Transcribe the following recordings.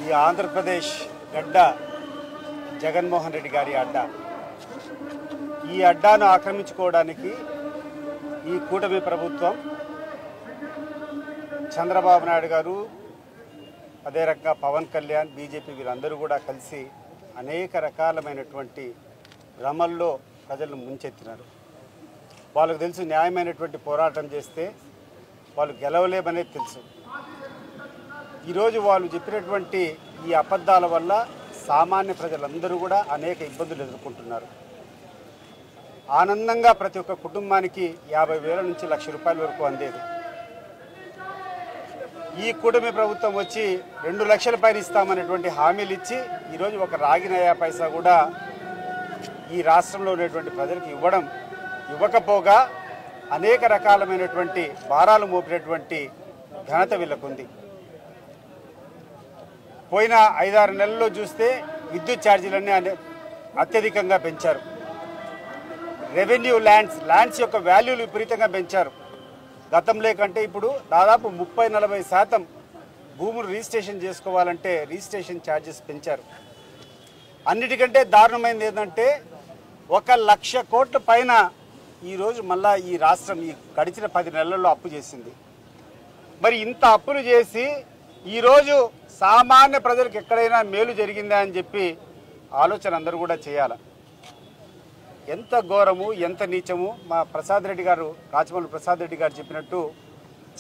ఈ ఆంధ్రప్రదేశ్ గడ్డ జగన్మోహన్ రెడ్డి గారి అడ్డా. ఈ అడ్డాను ఆక్రమించుకోవడానికి ఈ కూటమి ప్రభుత్వం, చంద్రబాబు నాయుడు గారు, అదే రకంగా పవన్ కళ్యాణ్, బీజేపీ వీరందరూ కూడా కలిసి అనేక రకాలమైనటువంటి భ్రమల్లో ప్రజలను ముంచెత్తినారు. వాళ్ళకు తెలుసు న్యాయమైనటువంటి పోరాటం చేస్తే వాళ్ళు గెలవలేమనేది తెలుసు. ఈరోజు వాళ్ళు చెప్పినటువంటి ఈ అబద్ధాల వల్ల సామాన్య ప్రజలందరూ కూడా అనేక ఇబ్బందులు ఎదుర్కొంటున్నారు. ఆనందంగా ప్రతి ఒక్క కుటుంబానికి 50,000 నుంచి 1,00,000 రూపాయల వరకు అందేది. ఈ కూటమి ప్రభుత్వం వచ్చి 2 లక్షల పైన ఇస్తామనేటువంటి హామీలు ఇచ్చి ఈరోజు ఒక రాగి నయా పైసా కూడా ఈ రాష్ట్రంలో ఉన్నటువంటి ప్రజలకు ఇవ్వకపోగా అనేక రకాలమైనటువంటి భారాలు మోపినటువంటి ఘనత వీళ్ళకుంది. పోయిన 5-6 నెలల్లో చూస్తే విద్యుత్ ఛార్జీలన్నీ అత్యధికంగా పెంచారు. రెవెన్యూ ల్యాండ్స్ యొక్క వాల్యూలు విపరీతంగా పెంచారు. గతంలో కంటే ఇప్పుడు దాదాపు 30-40% భూములు రిజిస్ట్రేషన్ చేసుకోవాలంటే రిజిస్ట్రేషన్ ఛార్జెస్ పెంచారు. అన్నిటికంటే దారుణమైనది ఏంటంటే 1,00,000 కోట్ల పైన ఈరోజు మళ్ళా ఈ రాష్ట్రం ఈ గడిచిన 10 నెలల్లో అప్పు చేసింది. మరి ఇంత అప్పులు చేసి ఈరోజు సామాన్య ప్రజలకు ఎక్కడైనా మేలు జరిగిందా అని చెప్పి ఆలోచన అందరూ కూడా చేయాలి. ఎంత ఘోరము, ఎంత నీచము. మా ప్రసాద్ రెడ్డి గారు, రాచమల్లి ప్రసాద్ రెడ్డి గారు చెప్పినట్టు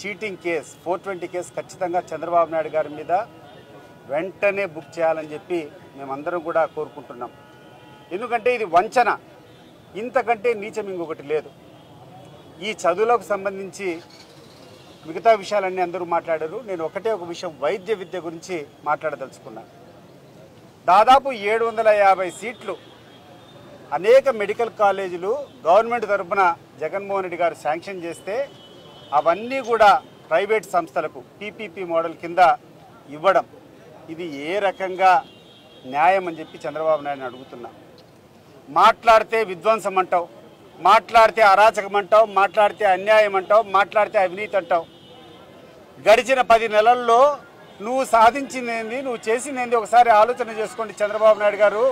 చీటింగ్ కేసు 420 కేసు ఖచ్చితంగా చంద్రబాబు నాయుడు గారి మీద వెంటనే బుక్ చేయాలని చెప్పి మేమందరం కూడా కోరుకుంటున్నాం. ఎందుకంటే ఇది వంచన, ఇంతకంటే నీచం ఇంకొకటి లేదు. ఈ చదువులకు సంబంధించి మిగతా విషయాలన్నీ అందరూ మాట్లాడారు. నేను ఒక విషయం వైద్య విద్య గురించి మాట్లాడదలుచుకున్నాను. దాదాపు 750 సీట్లు అనేక మెడికల్ కాలేజీలు గవర్నమెంట్ తరఫున జగన్మోహన్ రెడ్డి గారు శాంక్షన్ చేస్తే అవన్నీ కూడా ప్రైవేట్ సంస్థలకు పీపీపీ మోడల్ కింద ఇవ్వడం, ఇది ఏ రకంగా న్యాయం అని చెప్పి చంద్రబాబు నాయుడుని అడుగుతున్నా. మాట్లాడితే విధ్వంసం అంటావు, మాట్లాడితే అరాచకం అంటావు, మాట్లాడితే అన్యాయం అంటావు, మాట్లాడితే అవినీతి అంటావు. గడిచిన 10 నెలల్లో నువ్వు సాధించిందేంది, నువ్వు చేసిందేంది ఒకసారి ఆలోచన చేసుకోండి చంద్రబాబు నాయుడు గారు.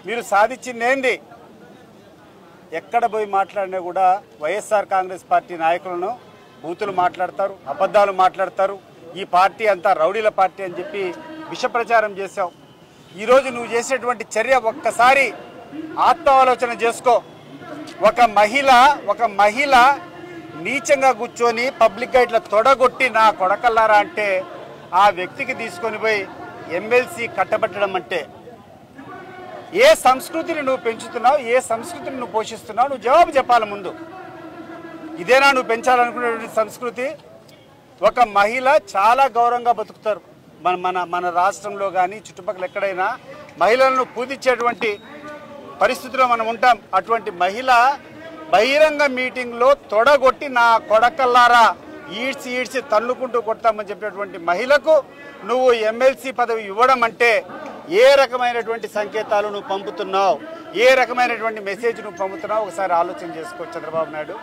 మీరు సాధించిందేంది? ఎక్కడ పోయి మాట్లాడినా కూడా వైఎస్ఆర్ కాంగ్రెస్ పార్టీ నాయకులను బూతులు మాట్లాడతారు, అబద్ధాలు మాట్లాడతారు. ఈ పార్టీ అంతా రౌడీల పార్టీ అని చెప్పి విష ప్రచారం చేశావు. ఈరోజు నువ్వు చేసేటువంటి చర్య ఒక్కసారి ఆత్మాలోచన చేసుకో. ఒక మహిళ నీచంగా కూర్చొని పబ్లిక్గా ఇట్లా తొడగొట్టి నా కొడకల్లారా అంటే ఆ వ్యక్తికి తీసుకొని పోయి ఎమ్మెల్సీ కట్టబెట్టడం అంటే ఏ సంస్కృతిని నువ్వు పెంచుతున్నావు, ఏ సంస్కృతిని నువ్వు పోషిస్తున్నావు? నువ్వు జవాబు చెప్పాలి ముందు. ఇదేనా నువ్వు పెంచాలనుకునేటువంటి సంస్కృతి? ఒక మహిళ చాలా గౌరవంగా బతుకుతారు మన రాష్ట్రంలో కానీ చుట్టుపక్కల ఎక్కడైనా మహిళలను పూజించేటువంటి పరిస్థితిలో మనం ఉంటాం. అటువంటి మహిళ బహిరంగ మీటింగ్లో తొడగొట్టి నా కొడకల్లారా ఈడ్చి తన్నుకుంటూ కొడతామని చెప్పినటువంటి మహిళకు నువ్వు ఎమ్మెల్సీ పదవి ఇవ్వడం అంటే ఏ రకమైనటువంటి సంకేతాలు నువ్వు పంపుతున్నావు, ఏ రకమైనటువంటి మెసేజ్ నువ్వు పంపుతున్నావు ఒకసారి ఆలోచన చేసుకో చంద్రబాబు నాయుడు.